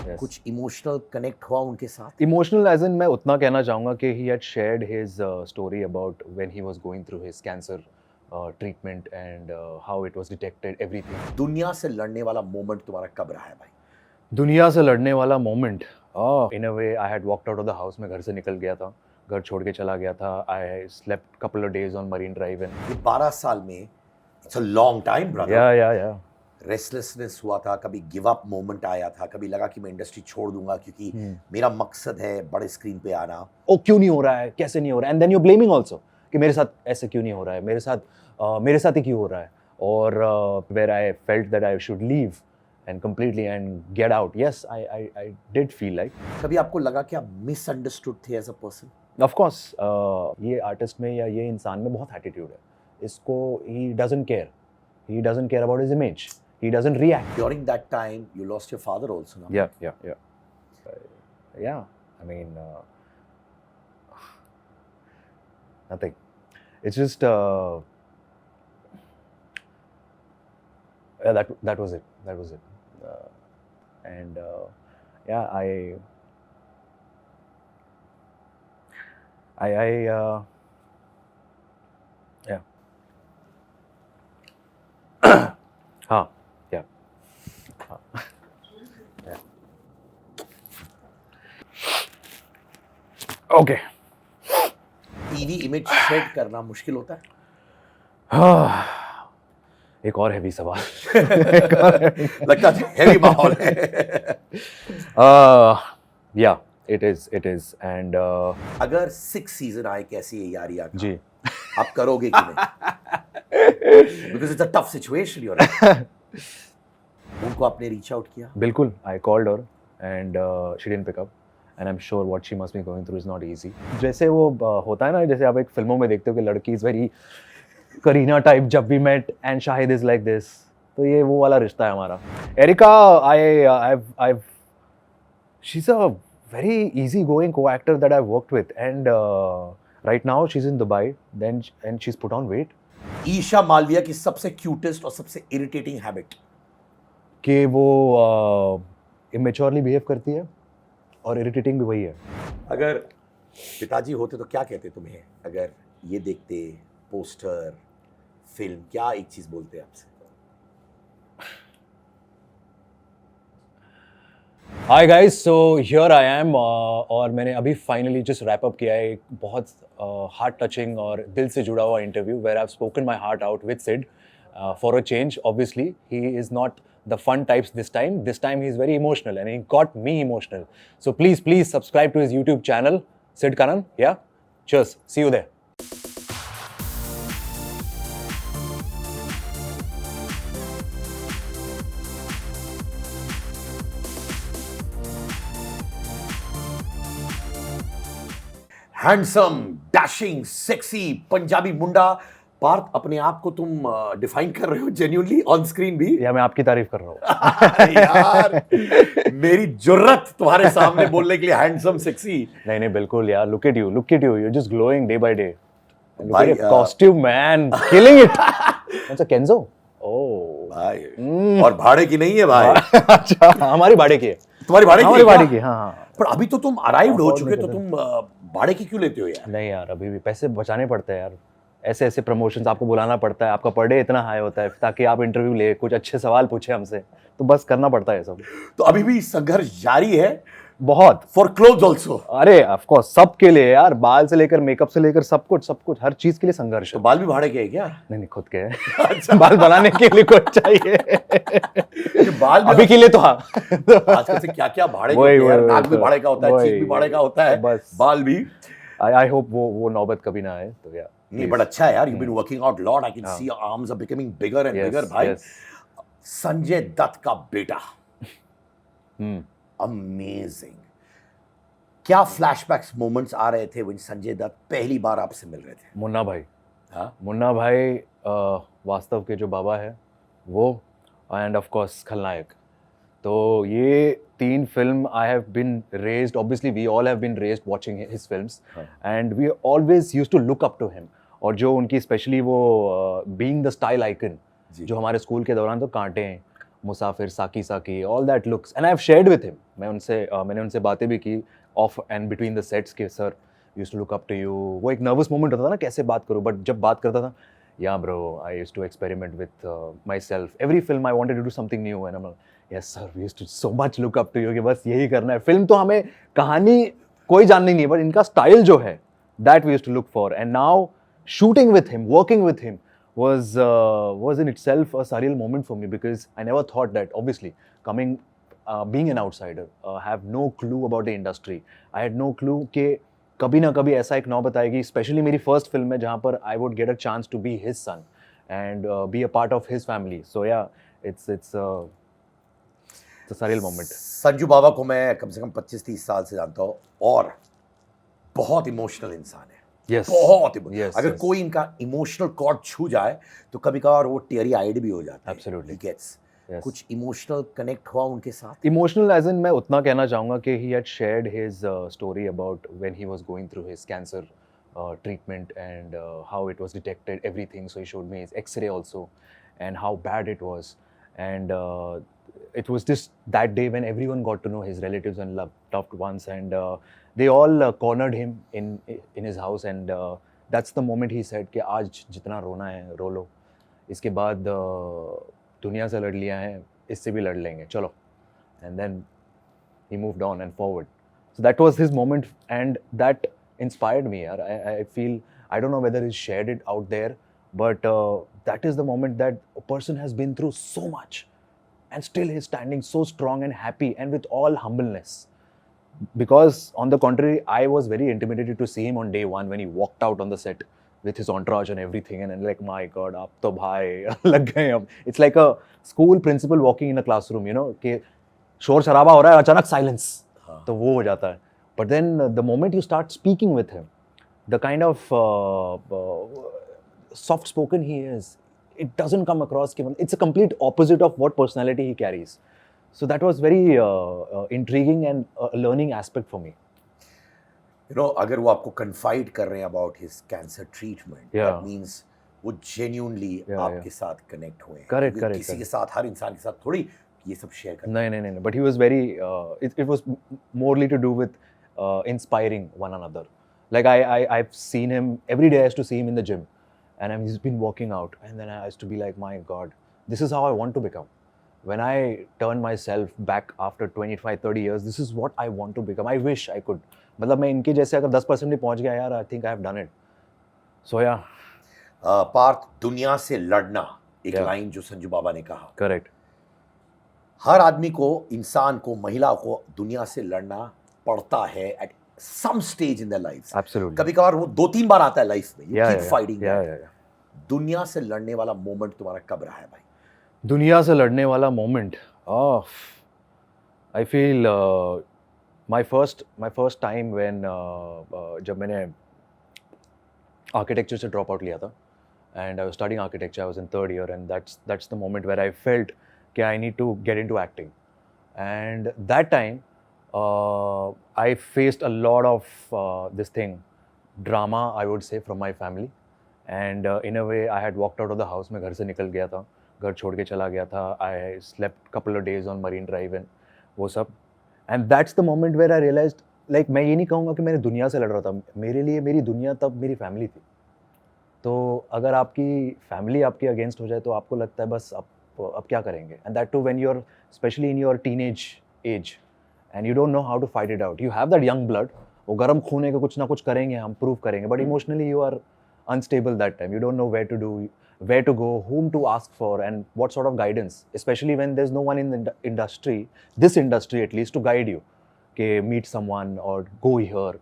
yes. कुछ emotional connect हुआ उनके साथ? इमोशनल एज इन मैं उतना कहना चाहूँगा कि he had shared his story about when he was going through his cancer treatment and how it was detected everything. दुनिया से लड़ने वाला मोमेंट तुम्हारा कब रहा है भाई? दुनिया से लड़ने वाला moment, in a way I had walked out of the house. मैं घर से निकल गया था, घर छोड़ के चला गया था. I slept couple of days on Marine Drive. And ये 12 साल में it's a long time brother. या रेस्टलेसनेस हुआ था, कभी गिव अप मोमेंट आया था, कभी लगा कि मैं इंडस्ट्री छोड़ दूंगा क्योंकि मेरा मकसद है बड़े स्क्रीन पे आना. ओ क्यों नहीं हो रहा है, कैसे नहीं हो रहा है, and then you blaming also कि मेरे साथ ऐसे क्यों नहीं हो रहा है, मेरे साथ ही क्यों हो रहा है. और where I felt that I should leave and completely and get out. Yes, I did feel like. कभी आपको लगा कि आप मिसअंडरस्टूड थे as a person? Of course, ये आर्टिस्ट में या ये इंसान में बहुत एटीट्यूड है. इसको he doesn't care. He doesn't care about his image. He doesn't react. During that time, you lost your father also, no? Yeah. Yeah. I mean, nothing. It's just yeah, that was it. That was it. And yeah, I yeah. हाँ, yeah. Yeah. Okay. TV image shed करना मुश्किल होता है? एक और heavy सवाल. लगता है हैवी माहौल है. Yeah, it is and अगर 6 सीजन आए कैसी है यारिया का, जी आप करोगे कि नहीं? Because it's a tough situation you're in. उनको आपने रीच आउट किया? बिल्कुल. I called her and she didn't pick up and I'm sure what she must be going through is not easy. जैसे वो होता है ना, जैसे आप एक फिल्मों में देखते हो कि लड़की इज वेरी करीना टाइप, जब we met and Shahid is like this, तो ये वो वाला रिश्ता है हमारा. Erica, I've she's a very easygoing co-actor that I've worked with and right now she's in Dubai and she's put on weight. Isha Malviya की सबसे क्यूटेस्ट और सबसे इरिटेटिंग हैबिट? कि वो इमेच्योरली बिहेव करती है और इरिटेटिंग भी वही है. अगर पिताजी होते तो क्या कहते तुम्हें? अगर ये देखते पोस्टर फिल्म, क्या एक चीज बोलते आपसे? Hi guys, so here I am और मैंने अभी फाइनली जस्ट रैप अप किया है एक बहुत हार्ट टचिंग और दिल से जुड़ा हुआ interview where I have spoken my heart out with Sid for a change. Obviously he is not the fun types this time he is very emotional and he got me emotional. So please subscribe to his YouTube channel, Sid Kanan. Yeah, cheers, see you there. Handsome, dashing, sexy Punjabi मुंडा. पार्थ, अपने आप को तुम define कर रहे हो genuinely on screen भी? या मैं आपकी तारीफ कर रहा हूँ? यार मेरी जुर्रत तुम्हारे सामने बोलने के लिए हैंडसम, सेक्सी. नहीं बिल्कुल यार. look at you, you're just glowing day by day. Look भाई, at your costume man, killing it. What's a Kenzo? Oh भाई, और भाड़े की नहीं है भाई. अच्छा, हमारी भाड़े की है. तुम्हारी भाड़े की? हमारी भाड़े की, हाँ. पर अभी तो तुम अराइव्ड हो चुके, तो तुम भाड़े की क्यों लेते हो यार? नहीं यार, अभी भी पैसे बचाने पड़ते हैं यार. ऐसे प्रमोशंस आपको बुलाना पड़ता है, आपका पर डे इतना हाई होता है ताकि आप इंटरव्यू ले, कुछ अच्छे सवाल पूछे हमसे, तो बस करना पड़ता है सब. तो अभी भी संघर्ष जारी है बहुत. For clothes also? अरे ऑफ कोर्स, सबके लिए यार, बाल से लेकर मेकअप से लेकर सब कुछ हर चीज के लिए संघर्ष तो है. बाल भी भाड़े के है क्या? नहीं खुद के है. अच्छा. बाल बनाने के लिए कुछ चाहिए. बाल अभी के लिए तो हाँ. आजकल से क्या क्या भाड़े के होते हैं यार. नाक भी भाड़े का होता है, चीक भी भाड़े का होता है, बस बाल भी. आई होप वो नौबत कभी ना आए. तो यार नहीं, बट अच्छा है यार, you been working out lot. I can see your arms are becoming bigger and bigger भाई. संजय दत्त का बेटा, अमेजिंग. क्या फ्लैशबैक्स मोमेंट्स आ रहे थे व्हेन संजय दत्त पहली बार आपसे मिल रहे थे? मुन्ना भाई. हाँ, मुन्ना भाई वास्तव के जो बाबा है वो, एंड ऑफ कोर्स खलनायक. तो ये 3 film I have been raised, obviously we all have been raised watching his films and we always used to look up to him. और जो उनकी स्पेशली वो बीइंग द स्टाइल आइकन, जो हमारे school के दौरान तो कांटे हैं, Musafir, Saki Saki, all that looks, and I have shared with him. मैंने उनसे बातें भी की off and between the sets के sir used to look up to you. वो एक नर्वस मोमेंट होता था ना कैसे बात करूं, बट जब बात करता था, या bro I used to experiment with myself. Every film I wanted to do something new and yes sir we used to so much look up to you कि बस यही करना है. फिल्म तो हमें कहानी कोई जाननी नहीं है, बट इनका स्टाइल जो है that we used to look for. And now shooting with him, working with him was in itself a surreal moment for me because I never thought that. Obviously, coming being an outsider, have no clue about the industry. I had no clue कि कभी ना कभी ऐसा एक नौबत आएगी, specially मेरी first film में जहाँ पर I would get a chance to be his son and be a part of his family. So yeah it's a surreal moment. Sanju Baba को मैं कम से कम 25-30 साल से जानता हूँ और बहुत इमोशनल इंसान है. Yes. बहुत Yes, अगर yes. कोई इनका इमोशनल कॉर्ड छू जाए तो कभी कभार वो टेरी आइड भी हो जाता है. Absolutely. He gets. Yes. कुछ इमोशनल कनेक्ट हुआ उनके साथ. इमोशनल एज इन मैं उतना कहना चाहूँगा कि he had shared his story about when he was going through his cancer treatment and how it was detected, everything. So he showed me his x-ray also and how bad it was. And it was just that day when everyone got to know, his relatives and loved ones, and they all cornered him in his house. And that's the moment he said कि आज जितना रोना है रो लो, इसके बाद दुनिया से लड़ लिया है, इससे भी लड़ लेंगे, चलो. And then he moved on and forward. So that was his moment, and that inspired me. I feel, I don't know whether he shared it out there, but that is the moment that a person has been through so much and still is standing so strong and happy and with all humbleness. Because on the contrary, I was very intimidated to see him on day one when he walked out on the set with his entourage and everything, and like, my God, ab to bhai lag gaye ab. It's like a school principal walking in a classroom, you know, कि शोर शराबा हो रहा है, अचानक silence, तो वो हो जाता है. But then the moment you start speaking with him, the kind of soft spoken he is, it doesn't come across कि it's a complete opposite of what personality he carries. So that was very intriguing and a learning aspect for me. You know, अगर वो आपको confide कर रहे हैं about his cancer treatment, Yeah. that means वो genuinely आपके साथ connect हुए हैं. Correct, क्योंकि correct, किसी के correct. साथ, हर इंसान के साथ थोड़ी ये सब शेयर करते No. But he was very, it was morely to do with inspiring one another. Like I've seen him, every day I used to see him in the gym. And he's been working out. And then I used to be like, my God, this is how I want to become. When I turn myself back after 25-30 years, this is what I want to become. I wish I could. मतलब मैं इनके जैसे अगर 10% भी पहुंच गया यार, I think I have done it. So yeah. Partha, दुनिया से लड़ना, एक Yeah. लाइन जो संजू बाबा ने कहा. Correct. हर आदमी को, इंसान को, महिला को दुनिया से लड़ना पड़ता है at some stage in their lives. Absolutely. कभी कभार वो 2-3 बार आता है लाइफ में. You keep fighting that. Yeah. दुनिया से लड़ने वाला मोमेंट तुम्हारा कब रहा है भाई? दुनिया से लड़ने वाला moment, I feel my first time when जब मैंने आर्किटेक्चर से ड्रॉप आउट लिया था, and I was studying architecture, I was in third year, and that's the moment where I felt कि I need to get into acting. And that time I faced a lot of this thing, drama I would say, from my family. And in a way I had walked out of the house. मैं घर से निकल गया था, घर छोड़ के चला गया था. I slept couple of days on Marine Drive and वो सब. And that's the moment where I realised, like मैं ये नहीं कहूँगा कि मैंने दुनिया से लड़ रहा था, मेरे लिए मेरी दुनिया तब मेरी फैमिली थी. तो अगर आपकी फैमिली आपके अगेंस्ट हो जाए तो आपको लगता है बस अब क्या करेंगे. And that too when you are specially in your teenage age and you don't know how to fight it out. You have that young blood, वो गर्म खून है कि कुछ ना कुछ करेंगे, हम प्रूव करेंगे, but emotionally you are unstable that time. You don't know where to do, where to go, whom to ask for, and what sort of guidance, especially when there's no one in the industry, this industry at least, to guide you. Okay, meet someone or go here.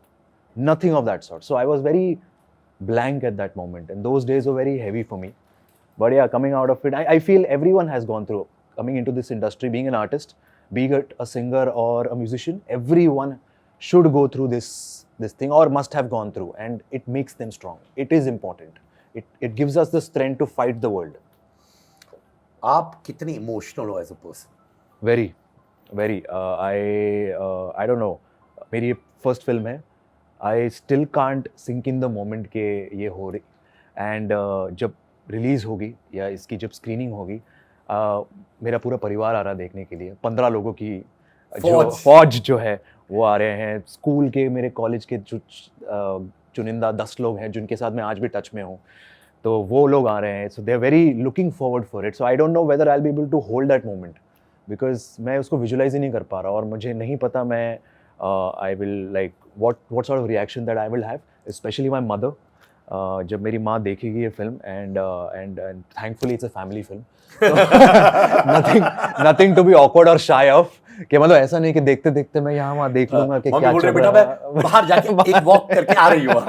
Nothing of that sort. So I was very blank at that moment, and those days were very heavy for me. But yeah, coming out of it, I feel everyone has gone through coming into this industry, being an artist, being a singer or a musician. Everyone should go through this thing, or must have gone through, and it makes them strong. It is important. It gives us the strength to fight the world. आप कितने emotional हो as a person? Very. I don't know. मेरी first film है. I still can't sink in the moment के ये हो रही. And जब रिलीज़ होगी या इसकी जब स्क्रीनिंग होगी, मेरा पूरा परिवार आ रहा देखने के लिए. 15 लोगों की फौज जो है वो आ रहे हैं, स्कूल के मेरे कॉलेज के जो चुनिंदा 10 लोग हैं जिनके साथ मैं आज भी टच में हूँ, तो वो लोग आ रहे हैं, so they are very looking forward for it, so I don't know whether I will be able to hold that moment, because मैं उसको विजुलाइज ही नहीं कर पा रहा, और मुझे नहीं पता मैं I will like what sort of reaction that I will have, especially my mother. जब मेरी माँ देखेगी ये film, and thankfully it's a family film, so nothing to be awkward or shy of, कि मतलब ऐसा नहीं कि देखते देखते मैं यहाँ वहाँ देख लूंगा कि क्या बोल रहे चल बेटा रहा मैं बाहर जाके एक वॉक करके आ रही हूँ।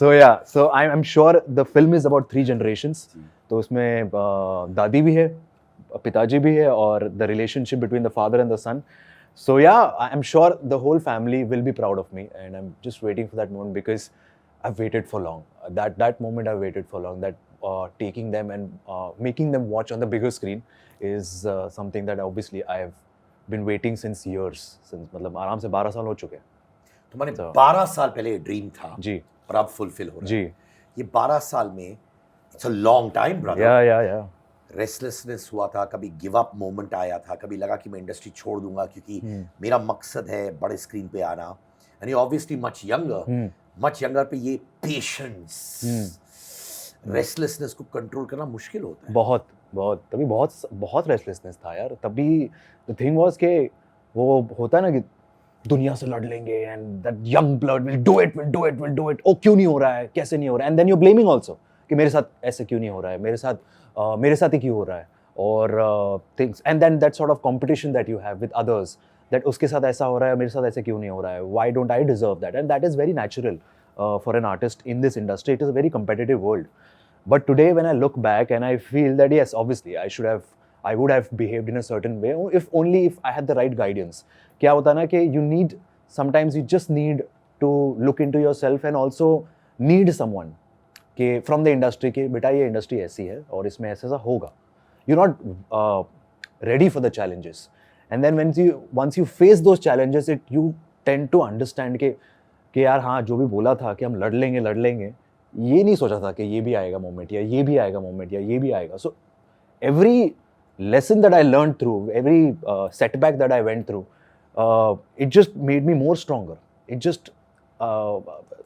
so yeah, so I'm sure the film is about 3 generations, तो उसमें दादी भी है, पिताजी भी है, और the relationship between the father and the son. So yeah, I'm sure the whole family will be proud of me, and I'm just waiting for that moment because I've waited for long. That moment I've waited for long. That taking them and making them watch on the bigger screen is something that obviously I've been waiting since years. Since मतलब आराम से 12 साल हो चुके हैं. तुम्हारे तो- 12 साल पहले ये ड्रीम था जी और अब फुलफिल हो रहा जी. है। ये 12 साल में it's a long time brother. Yeah. Restlessness हुआ था, कभी गिव अप मोमेंट आया था, कभी लगा कि मैं इंडस्ट्री छोड़ दूंगा क्योंकि मेरा मकसद है बड़े स्क्रीन पे आना, एंड ऑब्वियसली मच यंगर पे ये पेशेंस, रेस्टलेसनेस को कंट्रोल करना मुश्किल होता है। बहुत तभी बहुत रेस्टलेसनेस था यार, तभी द थिंग वाज के वो होता है ना कि दुनिया से लड़ लेंगे, and that young blood will do it, ओ क्यों नहीं हो रहा है, कैसे नहीं हो रहा है, and then you blaming also कि मेरे साथ ऐसे क्यों नहीं हो रहा है, मेरे साथ ही क्यों हो रहा है, और things, and then that sort of competition that you have with others, that उसके साथ ऐसा हो रहा है, मेरे साथ ऐसे क्यों नहीं हो रहा है, why don't I deserve that, and that is very natural for an artist in this industry, it is a very competitive world. But today, when I look back and I feel that yes, obviously, I would have behaved in a certain way, if only if I had the right guidance. क्या होता है ना कि sometimes you just need to look into yourself and also need someone कि from the industry कि बेटा ये industry ऐसी है और इसमें ऐसा होगा. You're not ready for the challenges, and then once you face those challenges, you tend to understand कि यार हाँ जो भी बोला था कि हम लड़ लेंगे, ये नहीं सोचा था कि ये भी आएगा मोमेंट, या ये भी आएगा मोमेंट, या ये भी आएगा. So every lesson that I learn through, every setback that I went through, it just made me more stronger. It just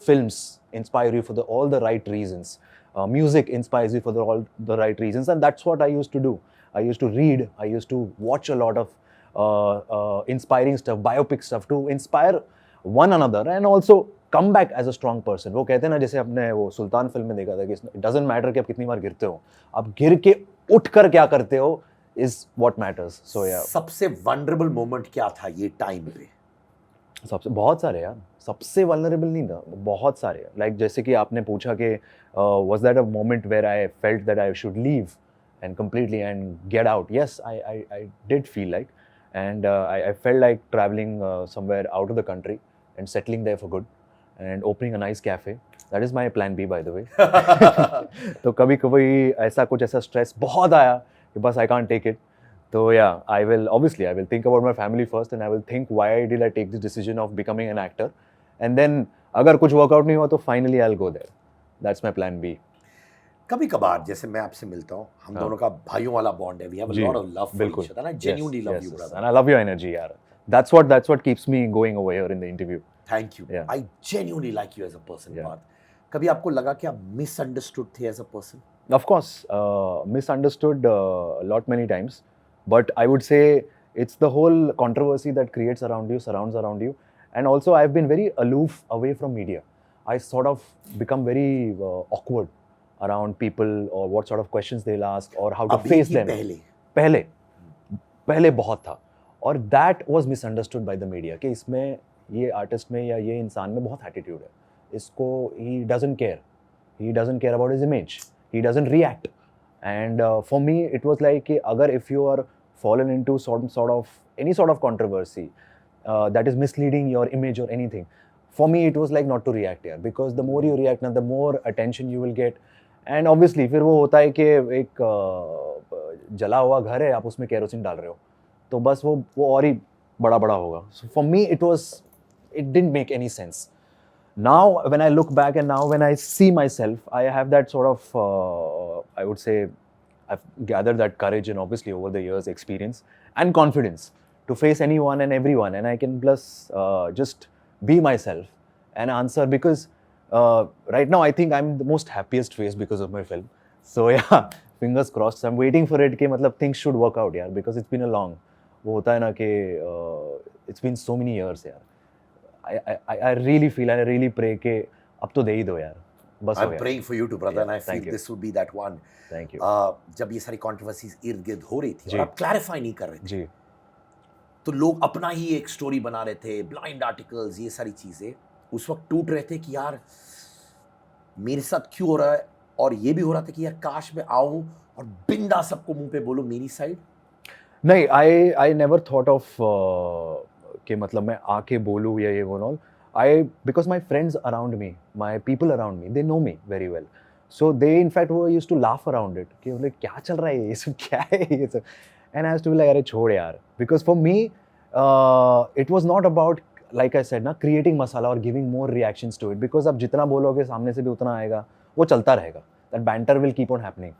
films inspire you for all the right reasons. Music inspires you for all the right reasons, and that's what I used to do. I used to read, I used to watch a lot of inspiring stuff, biopic stuff, to inspire one another and also come back as a strong person. वो कहते हैं ना, जैसे आपने वो सुल्तान film में देखा था कि it doesn't matter कि आप कितनी बार गिरते हो, आप गिर के उठ कर क्या करते हो is what matters. So yeah. सबसे वनरेबल मोमेंट क्या था ये टाइम पे? सबसे बहुत सारे यार, सबसे वल्नरेबल नहीं था, बहुत सारे. लाइक जैसे कि आपने पूछा कि was that a moment where I felt that I should leave and completely and get out. Yes, I did feel like, and I felt like traveling somewhere out of the country and settling there for good and opening a nice cafe. That is my plan B, by the way. तो कभी कभी ऐसा stress बहुत आया कि बस I can't take it. So yeah, I will think about my family first, and I will think why did I take this decision of becoming an actor, and then अगर कुछ workout नहीं हुआ तो finally I'll go there. That's my plan B. कभी कभार जैसे मैं आपसे मिलता हूँ, हम दोनों का भाइयों वाला बॉन्ड है. We have a lot of love for each other, and I genuinely love you, brother. And I love your energy, यार. That's what keeps me going over here in the interview. Thank you. Yeah. I genuinely like you as a person, Yeah. Parth. कभी आपको लगा कि आप misunderstood थे as a person? Of course, misunderstood a lot many times, but I would say it's the whole controversy that surrounds around you, and also I've been very aloof away from media. I sort of become very awkward around people, or what sort of questions they'll ask, or how to अभी face की them. पहले बहुत था, और that was misunderstood by the media कि इसमें ये artist में या ये इंसान में बहुत एटीट्यूड है, इसको he doesn't care about his image, he doesn't react. And for me it was like कि अगर if you are fallen into any sort of controversy that is misleading your image or anything, for me it was like not to react here, because the more you react, the more attention you will get. And obviously फिर वो होता है कि एक जला हुआ घर है, आप उसमें केरोसिन डाल रहे हो, तो बस वो और ही बड़ा होगा. So for me it didn't make any sense. Now when I look back and now when I see myself, I have that sort of I would say I've gathered that courage and obviously over the years experience and confidence to face anyone and everyone, and I can plus just be myself and answer because right now I think I'm the most happiest face because of my film. So yeah, fingers crossed. I'm waiting for it कि मतलब things should work out यार, because it's been a long. वो होता है ना कि it's been so many years यार. I really feel and I really pray कि अब तो दे ही दो यार. बस हो I'm गया. praying for you too, brother, Yeah, and I feel thank you. this would be that one. Thank you. जब ये सारी controversies इर्द गिर्द हो रही थी जी. और आप clarify नहीं कर रहे थे, जी. तो लोग अपना ही एक स्टोरी बना रहे थे, ब्लाइंड आर्टिकल्स, ये सारी चीजें उस वक्त टूट रहे थे कि यार मेरे साथ क्यों हो रहा है, और ये भी हो रहा था कि यार काश मैं आऊं और बिंदा सबको मुंह पे बोलो मेरी साइड. नहीं, I never thought of कि मतलब मैं आके बोलूँ या ये बोल. Because my friends around me, my people around me, they know me very well. So they in fact were used to laugh around it कि मतलब क्या चल रहा है ये सब, क्या है ये सब. And I used to be like अरे छोड़ यार. Because for me it was not about, like I said ना, creating masala or giving more reactions to it. Because अब जितना बोलोगे सामने से भी उतना आएगा, वो चलता रहेगा. That banter will keep on happening.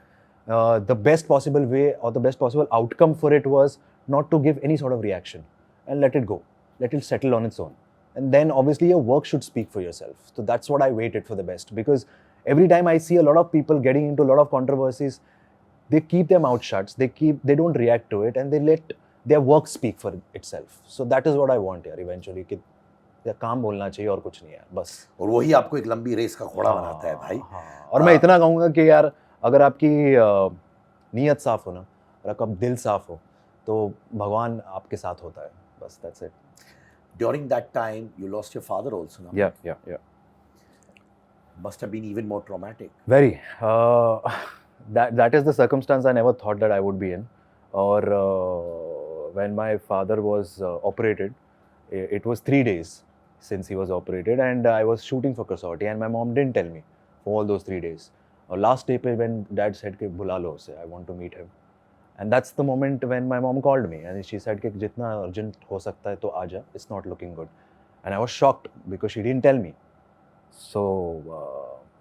The best possible way or the best possible outcome for it was not to give any sort of reaction and let it go, let it settle on its own, and then obviously your work should speak for yourself. So that's what I waited for the best, because every time I see a lot of people getting into a lot of controversies, they keep their mouth shut, they don't react to it, and they let their work speak for itself. So that is what I want here eventually, कि या काम बोलना चाहिए और कुछ नहीं यार, बस. और वही आपको एक लंबी रेस का घोड़ा बनाता है भाई. हाँ. और मैं इतना कहूँगा कि यार अगर आपकी नीयत साफ हो ना, और आपका दिल साफ हो, तो भगवान आपके साथ होता है, बस. That's it. During that time you lost your father also, no? Yeah. Must have been even more traumatic. Very. That is the circumstance I never thought that I would be in. Or when my father was operated, it was 3 days since he was operated, and I was shooting for Kasauti, and my mom didn't tell me for all those 3 days. Or last day pe when dad said कि बुला लो उसे, I want to meet him. And that's the moment when my mom called me and she said कि जितना urgent हो सकता है तो आजा, it's not looking good. And I was shocked because she didn't tell me. So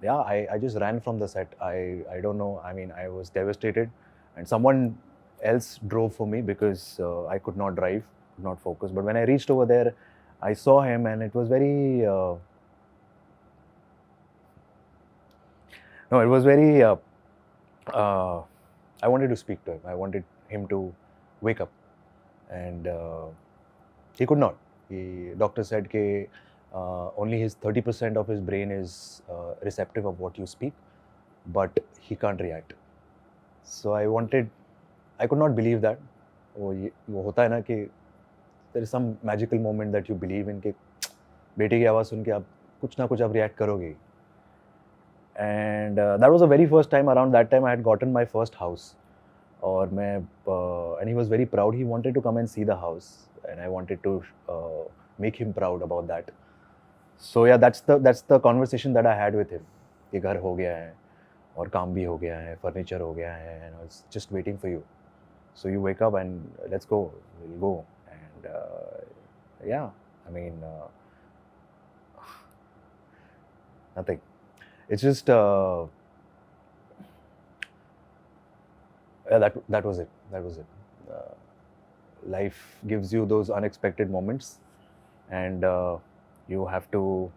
yeah, I just ran from the set. I don't know, I mean, I was devastated, and someone else drove for me because I could not drive, could not focus. But when I reached over there, I saw him, and it was very I wanted to speak to him. I wanted him to wake up, and he could not. Doctor said that only his 30% of his brain is receptive of what you speak, but he can't react. So I could not believe that. वो होता है ना कि there is some magical moment that you believe in कि बेटे की आवाज़ सुन के आप कुछ ना कुछ आप react करोगे. And that was the very first time. Around that time I had gotten my first house, और मैं and he was very proud. He wanted to come and see the house, and I wanted to make him proud about that. So yeah, that's the conversation that I had with him. कि घर हो गया है और काम भी हो गया है, furniture हो गया है, and I was just waiting for you. So you wake up and let's go, we'll go. And yeah, I mean nothing. It's just yeah, that was it. Life gives you those unexpected moments, and you have to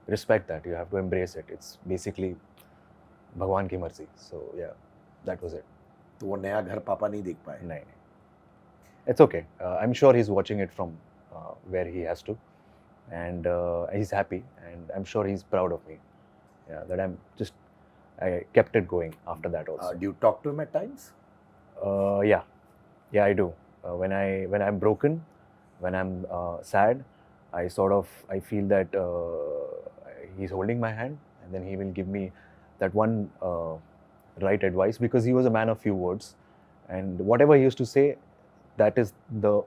respect that. You have to embrace it. It's basically भगवान की मर्जी. So yeah, that was it. तो वो नया घर पापा नहीं देख पाए. नहीं. It's okay. I'm sure he's watching it from where he has to, and he's happy, and I'm sure he's proud of me. Yeah, that I kept it going after that also. Do you talk to him at times? Yeah, I do. When I'm broken, when I'm sad, I feel that he's holding my hand, and then he will give me that one right advice, because he was a man of few words, and whatever he used to say, that is the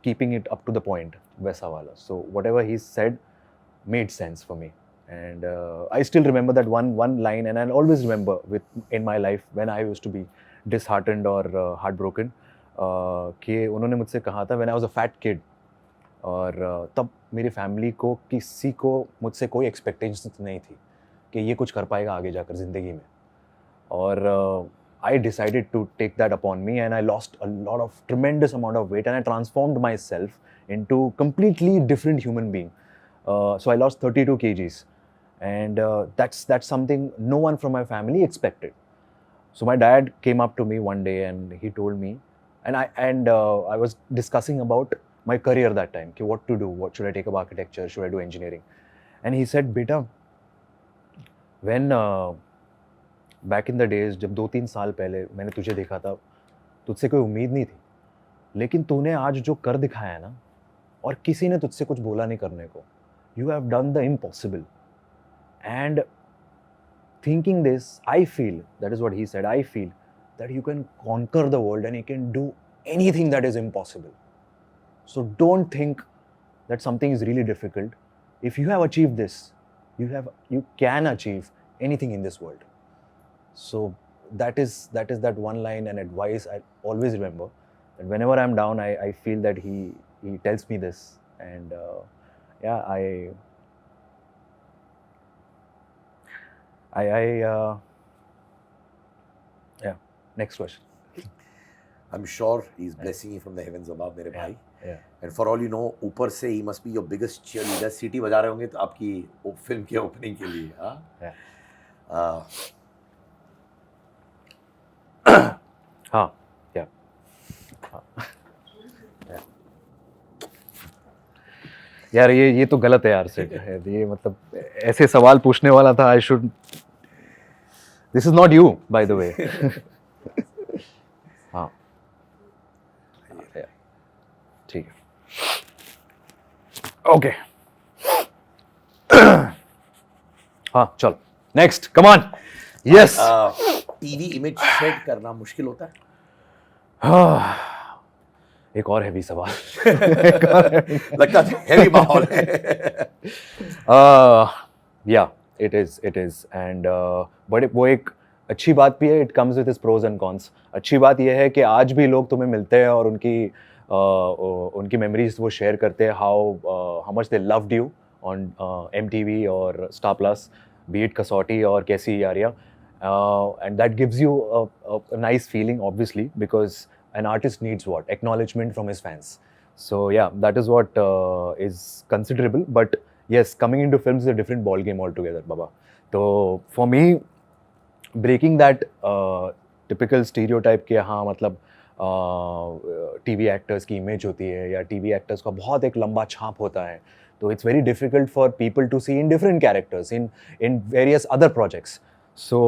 keeping it up to the point, वैसा वाला. So whatever he said made sense for me. And I still remember that one line, and I'll always remember in my life when I used to be disheartened or heartbroken, कि उन्होंने मुझसे कहा था when I was a fat kid, और तब मेरी family को किसी को मुझसे कोई एक्सपेक्टेशंस नहीं थी कि ये कुछ कर पाएगा आगे जाकर ज़िंदगी में. और I decided to take that upon me, and I lost a lot of tremendous amount of weight, and I transformed myself into completely different human being. So I lost 32 kgs, and that's something no one from my family expected. So my dad came up to me one day and he told me, and I was discussing about my career that time. Ki what to do? What should I take up architecture? Should I do engineering? And he said, "Beta, when back in the days, जब 2-3 साल पहले मैंने तुझे देखा था, तुझसे कोई उम्मीद नहीं थी. लेकिन तूने आज जो कर दिखाया है ना, और किसी ने तुझसे कुछ बोला नहीं करने को. You have done the impossible." And thinking this, I feel, that is what he said, I feel that you can conquer the world and you can do anything that is impossible. So don't think that something is really difficult. If you have achieved this, you can achieve anything in this world. So that is that one line and advice I always remember. And whenever I'm down, I feel that he tells me this. And yeah, yeah. Next question. I'm sure he's blessing you from the heavens above, मेरे भाई. Yeah. And for all you know, ऊपर से he must be your biggest cheerleader. सीटी बजा रहे होंगे तो आपकी फिल्म के ओपनिंग के लिए. Yeah. हाँ. Yeah. Yeah. यार ये तो गलत है यार से. ये मतलब ऐसे सवाल पूछने वाला था. I should. This is not you, by the way. हाँ. ठीक है. Okay. हाँ चल. Next. Come on. Yes. TV image shed करना मुश्किल होता है. एक और हैवी सवाल. लगता है हैवी माहौल है. Yeah, it is, and but वो एक अच्छी बात भी है. It comes with its pros and cons. अच्छी बात ये है कि आज भी लोग तुम्हें मिलते हैं और उनकी मेमोरीज वो शेयर करते हैं. how much they loved you on MTV और Star Plus, be it कसौटी और कैसी यारियाँ. And that gives you a nice feeling, obviously, because an artist needs what? Acknowledgement from his fans. So yeah, that is what is considerable. But yes, coming into films is a different ball game altogether, Baba. So for me, breaking that typical stereotype कि हाँ मतलब TV actors की image होती है या TV actors का बहुत एक लंबा छाप होता है. So it's very difficult for people to see in different characters in various other projects. So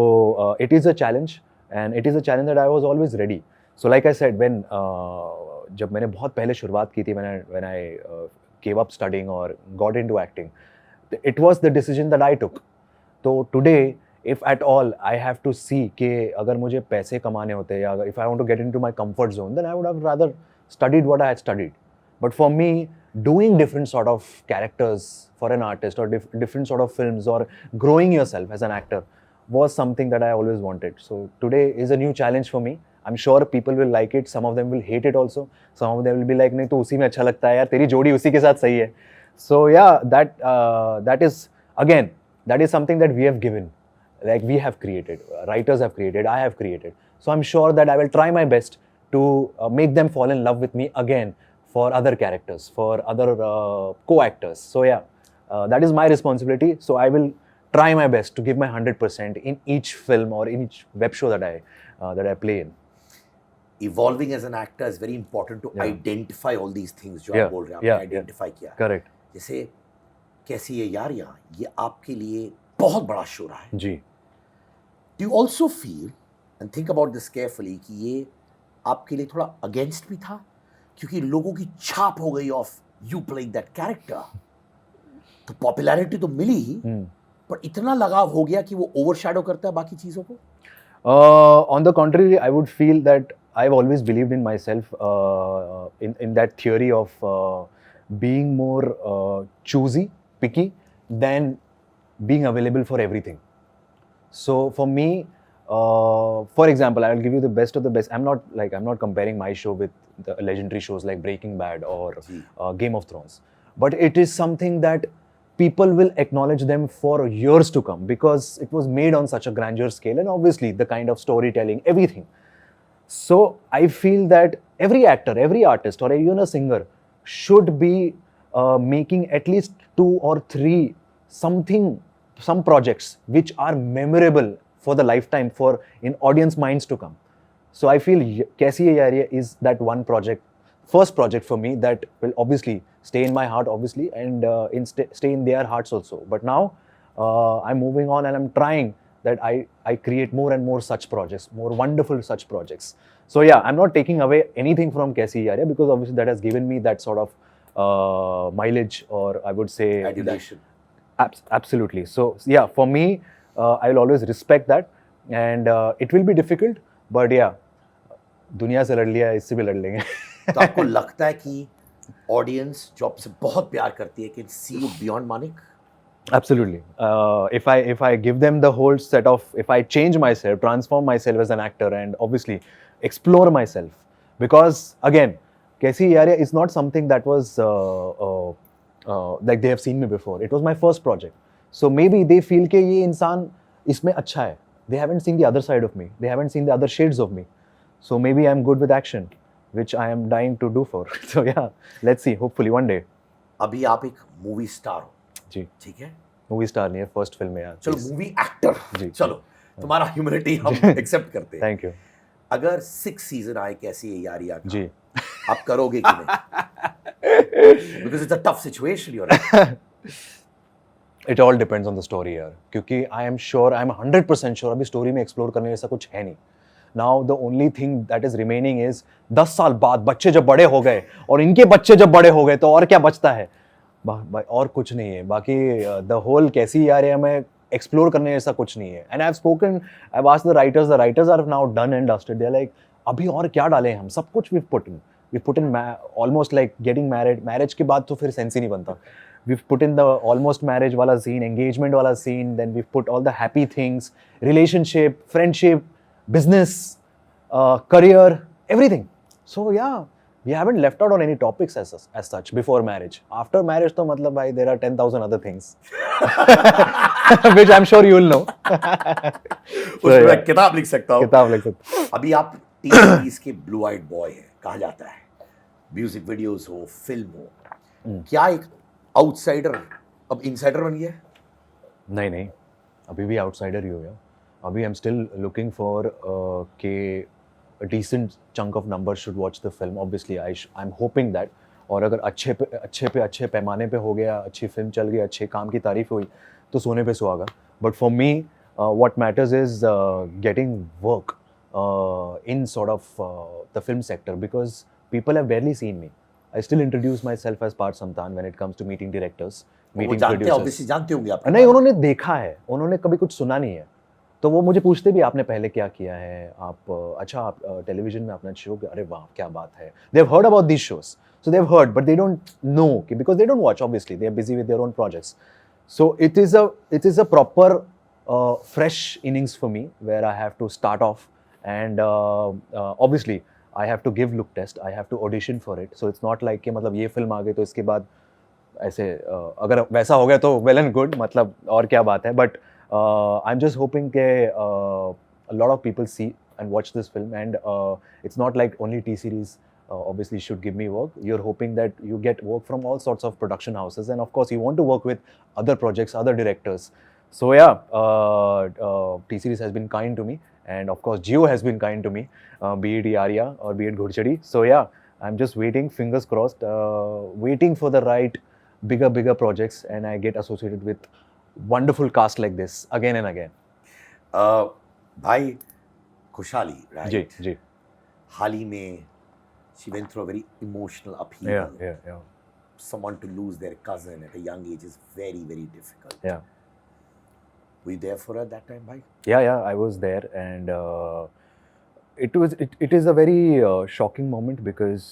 it is a challenge, and it is a challenge that I was always ready. So like I said, when जब मैंने बहुत पहले शुरुआत की थी, when I gave up studying or got into acting, it was the decision that I took. So today, if at all I have to see कि अगर मुझे पैसे कमाने होते या if I want to get into my comfort zone, then I would have rather studied what I had studied. But for me, doing different sort of characters for an artist or different sort of films or growing yourself as an actor was something that I always wanted. So today is a new challenge for me. I'm sure people will like it. Some of them will hate it also. Some of them will be like, नहीं तो उसी में अच्छा लगता है यार, तेरी जोड़ी उसी के साथ सही है. So yeah, that is again, that is something that we have given, like we have created, writers have created, I have created. So I'm sure that I will try my best to make them fall in love with me again for other characters, for other co-actors. So yeah, that is my responsibility. So I will try my best to give my 100% in each film or in each web show that I play in. Evolving as an actor is very important to identify all these things जो आप बोल रहे हैं, आपने identify किया. Correct. जैसे कैसी है यार यहाँ, ये आपके लिए बहुत बड़ा शो रहा है. जी. Do you also feel and think about this carefully कि ये आपके लिए थोड़ा against भी था, क्योंकि लोगों की छाप हो गई of you playing that character. तो popularity तो मिली ही, पर इतना लगाव हो गया कि वो overshadow करता है बाकी चीजों को. On the contrary, I would feel that I've always believed in myself in that theory of being more choosy, picky than being available for everything. So for me, for example, I will give you the best of the best. I'm not comparing my show with the legendary shows like Breaking Bad or Game of Thrones, but it is something that people will acknowledge them for years to come because it was made on such a grandeur scale, and obviously the kind of storytelling, everything. So I feel that every actor, every artist, or even a singer should be making at least 2 or 3 something, some projects which are memorable for the lifetime, for in audience minds to come. So I feel Kaisi Ye Yaariye is that one project, first project for me that will obviously stay in my heart, obviously, and stay in their hearts also. But now I'm moving on and I'm trying that I create more and more such projects, more wonderful such projects. So yeah, I'm not taking away anything from Kaisi Ye Yaariye because obviously that has given me that sort of mileage, or I would say Adulation. Absolutely. So yeah, for me, I'll always respect that, and it will be difficult, but yeah, दुनिया से लड़ लिया, इससे भी लड़ लेंगे. तो आपको लगता है कि ऑडियंस जो आपसे बहुत प्यार करती है can see you beyond Manik? Absolutely. If I give them the whole set of, if I change myself, transform myself as an actor, and obviously explore myself, because again, Kaisi Ye Yaariye is not something that was like they have seen me before. It was my first project, so maybe they feel कि ये इंसान इसमें अच्छा है. They haven't seen the other side of me. They haven't seen the other shades of me. So maybe I'm good with action, which I am dying to do for. So yeah, let's see. Hopefully one day. अभी आप एक movie star हो, जी, ठीक है? Movie star नहीं है, first film है यार. चलो मूवी एक्टर, जी. चलो तुम्हारा ह्यूमैनिटी हम एक्सेप्ट करते हैं. Thank you. अगर 6 सीजन आए कैसी ये यारियां का, जी. आप करोगे कि नहीं? Because it's a tough situation you are. It all depends on the story यार, क्योंकि I am sure, I am 100% sure अभी स्टोरी में एक्सप्लोर करने जैसा कुछ है नहीं. Now the only thing that is remaining is 10 साल बाद बच्चे जब बड़े हो गए और इनके बच्चे जब बड़े हो गए तो और क्या बचता है. और कुछ नहीं है बाकी. द होल कैसी ये यारिये में एक्सप्लोर करने जैसा कुछ नहीं है. And I have spoken, I have asked the writers are now done and dusted. They are like अभी और क्या डालें हम, सब कुछ we put in almost like getting married. Marriage के बाद तो फिर सेंस ही नहीं बनता. We've put in the almost marriage wala scene, engagement wala scene, then we've put all the happy things, relationship, friendship, business, career, everything. So yeah, we haven't left out on any topics as such before marriage. After marriage to matlab bhai there are 10,000 other things which I'm sure you will know. उसमें मैं किताब लिख सकता हूँ. किताब लिख सकता हूँ. अभी आप टीवी सीरीज के ब्लू आइड बॉय है कहा जाता है. म्यूजिक वीडियोस हो, फिल्म हो, क्या एक आउटसाइडर अब इनसाइडर बन गया? नहीं नहीं, अभी भी आउटसाइडर ही हो गया. अभी I am still looking for के a decent chunk of numbers should watch the film. Obviously I'm hoping that. और अगर अच्छे पैमाने पे हो गया, अच्छी फिल्म चल गई, अच्छे काम की तारीफ हुई तो सोने पे सुहागा. But for me what matters is getting work in sort of the film sector, because people have barely seen me. I still introduce myself as Parth Samtan when it comes to meeting directors, meeting producers. जानते होंगे आप. नहीं, उन्होंने देखा है, उन्होंने कभी कुछ सुना नहीं है, तो वो मुझे पूछते भी आपने पहले क्या किया है, आप अच्छा आप टेलीविजन में अपना शो, अरे वाह क्या बात है. They have heard about these shows, so they have heard, but they don't know because they don't watch. Obviously, they are busy with their own projects. So it is a proper fresh innings for me where I have to start off, and obviously I have to give look test, I have to audition for it. So it's not like कि मतलब ये film आ गई तो इसके बाद ऐसे अगर वैसा हो गया तो well and good, मतलब और क्या बात है. But I'm just hoping that a lot of people see and watch this film, and it's not like only T-Series obviously should give me work. You're hoping that you get work from all sorts of production houses, and of course you want to work with other projects, other directors. So yeah, T-Series has been kind to me, and of course Jio has been kind to me, be it Arya or be it Ghurchadi. So yeah, I'm just waiting, fingers crossed, waiting for the right bigger projects, and I get associated with wonderful cast like this again and again. भाई खुशहाली, right? जी. हाल ही में she went through a very emotional upheaval. Yeah. Someone to lose their cousin at a young age is very, very difficult. Yeah. Were you there for her at that time, bhai? Yeah, I was there, and it is a very shocking moment because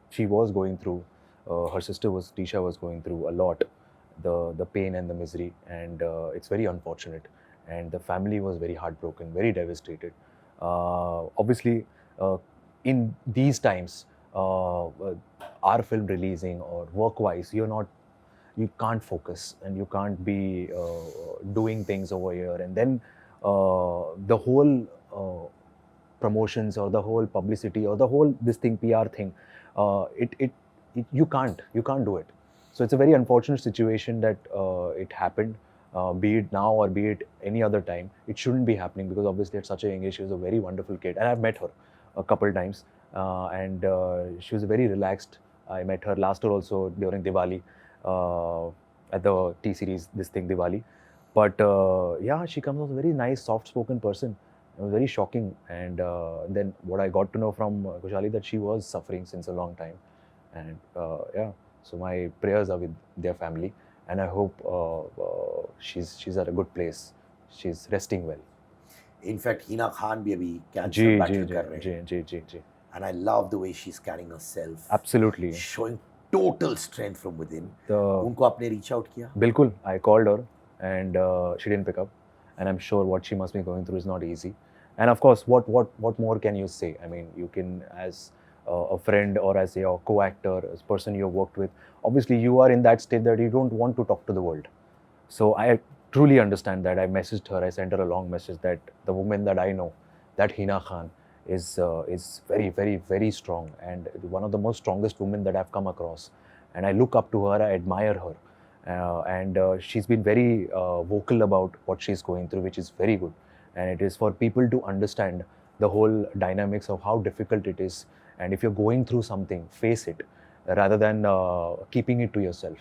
she was going through, her sister Tisha was going through a lot, the pain and the misery, and it's very unfortunate, and the family was very heartbroken, very devastated. Obviously, in these times, our film releasing or work-wise, you can't focus and you can't be doing things over here. And then the whole promotions or the whole publicity or the whole this thing PR thing, it you can't do it. So it's a very unfortunate situation that it happened. Be it now or be it any other time, it shouldn't be happening because obviously at such a young age she was a very wonderful kid, and I've met her a couple times, and she was very relaxed. I met her last year also during Diwali at the T series this thing Diwali, but yeah, she comes as a very nice, soft-spoken person. It was very shocking, and then what I got to know from Kushali that she was suffering since a long time, and yeah, so my prayers are with their family, and I hope she's at a good place. She's resting well. In fact Hina Khan भी अभी जी cancer जी battle जी कर रहे जी हैं जी जी जी and I love the way she is carrying herself Absolutely. Showing total strength from within The उनको आपने रीच आउट किया Bilkul, I called her and she didn't pick up. And I'm sure what she must be going through is not easy. And of course, what more can you say? I mean, you can, as a friend or as your co-actor, as a person you've worked with, obviously you are in that state that you don't want to talk to the world. So I truly understand that. I messaged her, I sent her a long message that the woman that I know, that Hina Khan, is very, very, very strong and one of the most strongest women that I've come across. And I look up to her, I admire her. And she's been very vocal about what she's going through, which is very good. And it is for people to understand the whole dynamics of how difficult it is. And if you're going through something, face it rather than keeping it to yourself.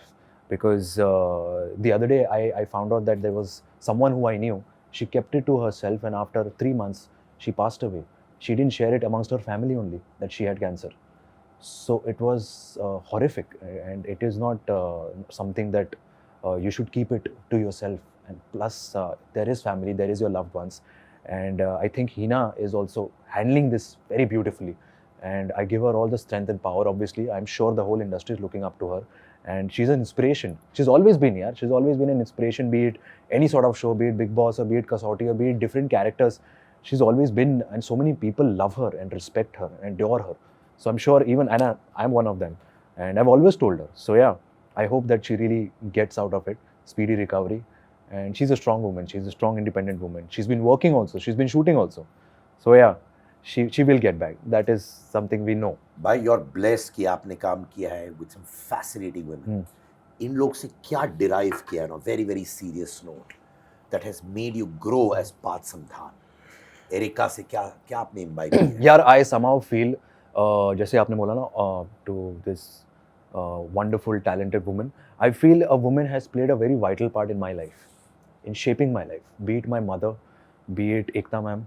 Because the other day I found out that there was someone who I knew, she kept it to herself, and after 3 months, she passed away. She didn't share it amongst her family only that she had cancer. So it was horrific, and it is not something that you should keep it to yourself. And plus, there is family, there is your loved ones, and I think Hina is also handling this very beautifully. And I give her all the strength and power. Obviously, I'm sure the whole industry is looking up to her, and she's an inspiration. She's always been here. She's always been an inspiration, be it any sort of show, be it Big Boss or be it Kasauti or be it different characters. She's always been, and so many people love her and respect her and adore her. So I'm sure even Anna, I'm one of them. And I've always told her. So yeah, I hope that she really gets out of it. Speedy recovery. And she's a strong woman. She's a strong, independent woman. She's been working also. She's been shooting also. So yeah, she will get back. That is something we know. भाई you're blessed कि आपने काम किया है with some fascinating women. इन लोग से क्या derive किया है on a very very serious note that has made you grow as Parth Samthan? Erica से क्या क्या आपने imbibe किया है? यार, I somehow feel जैसे आपने बोला ना to this wonderful talented woman, I feel a woman has played a very vital part in my life, in shaping my life. Be it my mother, be it Ekta ma'am,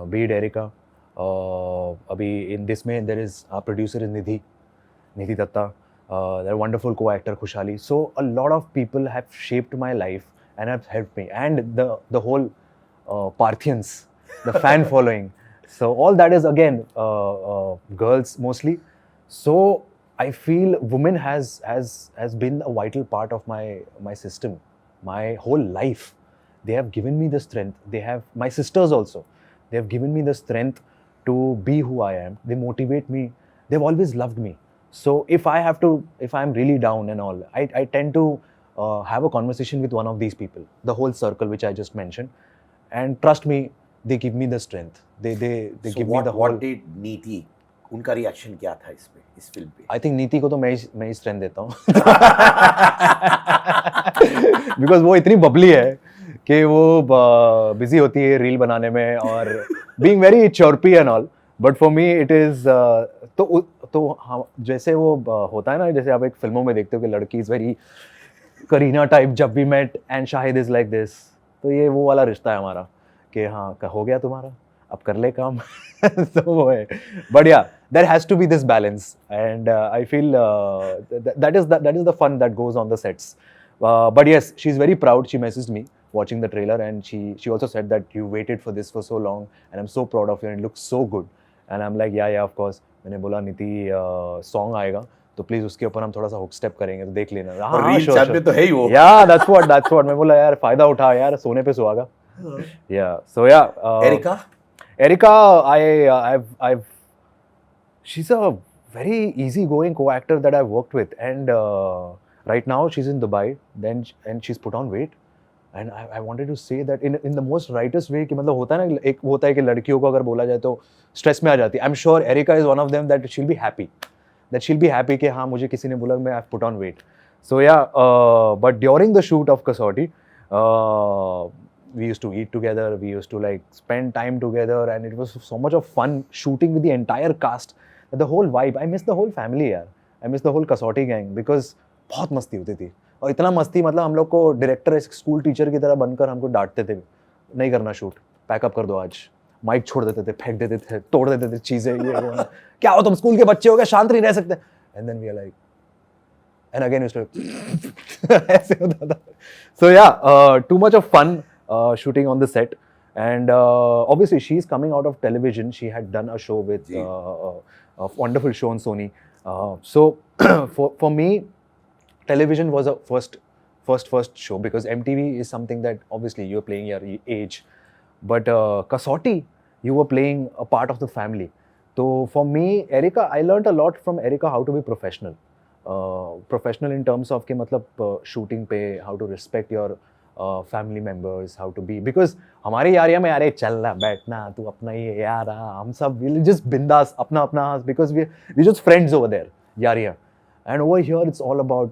be it Erica. Abhi in this mein there is our producer is Nidhi Datta, their wonderful co-actor Khushali. So a lot of people have shaped my life and have helped me, and the whole Parthians, the fan following. So all that is again girls mostly. So I feel women has been a vital part of my system, my whole life. They have given me the strength. They have my sisters also. They have given me the strength to be who I am. They motivate me. They've always loved me. So if I'm really down and all, I tend to have a conversation with one of these people, the whole circle which I just mentioned, and trust me, they give me the strength. They So give me the whole. what did नीति उनका reaction क्या था इस पे इस film पे? I think नीति को तो मैं ही स्ट्रेंथ देता हूँ बिकॉज वो इतनी बबली है कि वो बिजी होती है रील बनाने में और being very chirpy and all, but for me it is तो हाँ, जैसे वो होता है ना, जैसे आप एक फिल्मों में देखते हो कि लड़की इज वेरी करीना टाइप, जब we met and Shahid is like this, तो ये वो वाला रिश्ता है हमारा कि हाँ हो गया तुम्हारा, अब कर ले काम तो वो है. बट या there has to be this balance, and I feel that is the fun that goes on the sets. But yes, she's very proud. She messaged me watching the trailer, and she also said that you waited for this for so long, and I'm so proud of you, and it looks so good. And I'm like, yeah, of course. मैंने बोला नीति song आएगा तो please उसके ऊपर हम थोड़ा सा हुक स्टेप करेंगे, तो देख लेना. हाँ, रील चैनल तो है ही वो. Yeah, that's what मैं बोला यार, फायदा उठा यार, सोने पे सुहागा. Yeah, so yeah. Erica, I've she's a very easygoing co-actor that I've worked with, and Right now, she's in Dubai, and she's put on weight. And I wanted to say that in the most rightest way कि मतलब होता है ना, एक होता है कि लड़कियों को अगर बोला जाए तो स्ट्रेस में आ जाती है. I'm sure Erica is one of them that she'll be happy कि हाँ मुझे किसी ने बोला मैं I've put on weight. So yeah, but during the shoot of Kasauti, we used to eat together, we used to like spend time together, and it was so much of fun shooting with the entire cast. The whole vibe, I miss the whole family यार. I miss the whole Kasauti gang because बहुत मस्ती होती थी. और इतना मस्ती मतलब हम लोग को डायरेक्टर स्कूल टीचर की तरह बनकर हमको डांटते थे, नहीं करना शूट, पैकअप कर दो आज, माइक छोड़ देते थे, फेंक देते थे, तोड़ देते थे चीजें, ये वो, क्या हो तुम स्कूल के बच्चे हो गए, शांत नहीं रह सकते. And then we are like, and again ऐसे होता था. So yeah, too much of fun shooting on the set. And obviously she's coming out of television. She had done a show with a wonderful show on Sony. So for me, television was a first show because MTV is something that obviously you're playing your age. But Kasauti, you were playing a part of the family. So for me, Erica, I learned a lot from Erica how to be professional. Professional in terms of कि मतलब shooting पे, how to respect your family members, how to be, because हमारे area में यार चलना बैठना तू अपना ही यार, हम सब we'll just बिंदास अपना अपना, because we just friends over there Yaariyan. And over here it's all about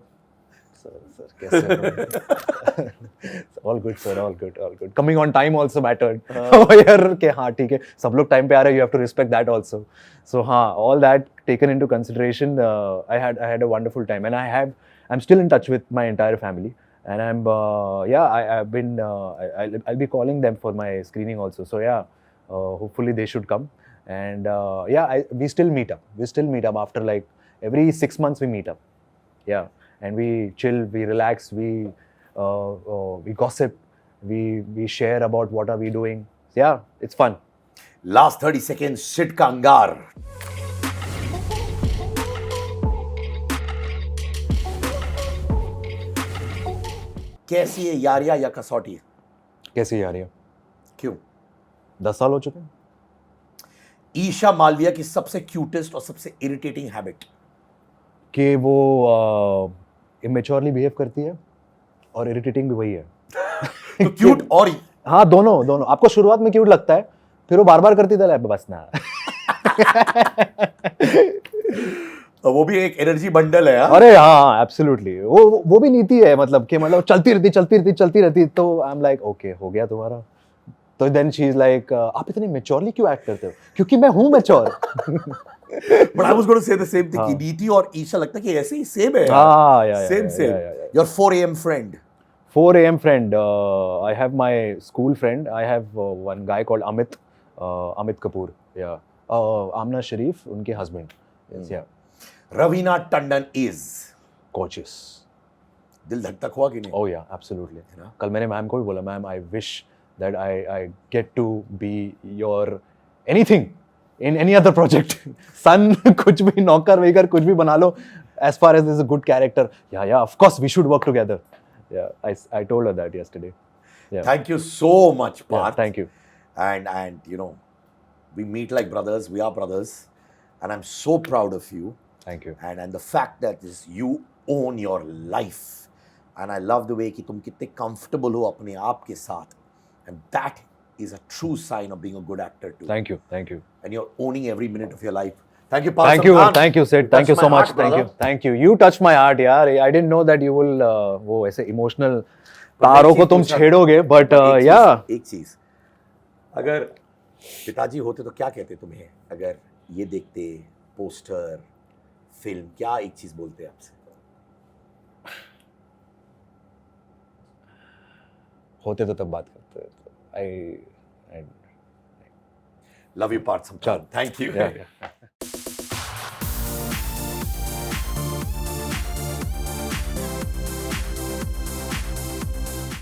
sir कैसे all good sir, all good. Coming on time also mattered. over here के हाँ ठीक है सब लोग टाइम पे आ रहे हैं, you have to respect that also. So हाँ, all that taken into consideration, I had a wonderful time, and I'm still in touch with my entire family. And I've been, I'll be calling them for my screening also. So yeah, hopefully they should come. And we still meet up. After like every 6 months we meet up. Yeah, and we chill, we relax, we gossip, we share about what are we doing. Yeah, it's fun. Last 30 seconds, shit का अंगार. कैसी है यारिया या कसौटी? कैसी यार ये? क्यों? 10 साल हो चुके हैं. ईशा मालविया की सबसे क्यूटेस्ट और सबसे इरिटेटिंग हैबिट? कि वो इमेच्योरली बिहेव करती है और इरिटेटिंग भी वही है. तो क्यूट और हाँ, दोनों. आपको शुरुआत में क्यूट लगता है, फिर वो बार बार करती है, बस ना. तो वो भी एक एनर्जी बंडल है. अरे हाँ, एब्सोल्युटली. वो भी नीति है, मतलब कि मतलब चलती रहती. तो आई एम लाइक ओके, हो गया तुम्हारा. तो देन शी इज लाइक, आप इतने मैच्योरली क्यों एक्ट करते हो? क्योंकि मैं हूँ mature. But I was going to say the same thing. कि नीति और ईशा लगता है कि ऐसे ही सेम है. Same. Your 4 AM friend. 4 AM friend. I have my school friend. I have one guy called Amit Kapoor. Yeah. Amna Sharif, उनके husband. Yes, yeah. Raveena Tandon is gorgeous. दिल धक धक हुआ कि नहीं? Oh yeah, absolutely. कल मैंने ma'am को भी बोला, ma'am, I wish that I get to be your anything in any other project. Son, कुछ भी नौकर वेकर कुछ भी बना लो, as far as this is a good character. Yeah, of course we should work together. Yeah, I told her that yesterday. Yeah. Thank you so much, Parth. Yeah, thank you. And you know, we meet like brothers. We are brothers, and I'm so proud of you. Thank you. And the fact that is you own your life, and I love the way कि तुम कितने comfortable हो अपने आप के साथ, and that is a true sign of being a good actor too. Thank you. And you're owning every minute of your life. Thank you, Parth. Thank you, Sid. Thank you so much. Thank you. You touched my heart, यार. I didn't know that you will वो ऐसे emotional तारों को तुम छेड़ोगे, but yeah. एक चीज, अगर पिताजी होते तो क्या कहते तुम्हें? अगर ये देखते पोस्टर फिल्म, क्या एक चीज बोलते आपसे? होते तो तब बात करते. I love you, Parth. Thank you. Yeah.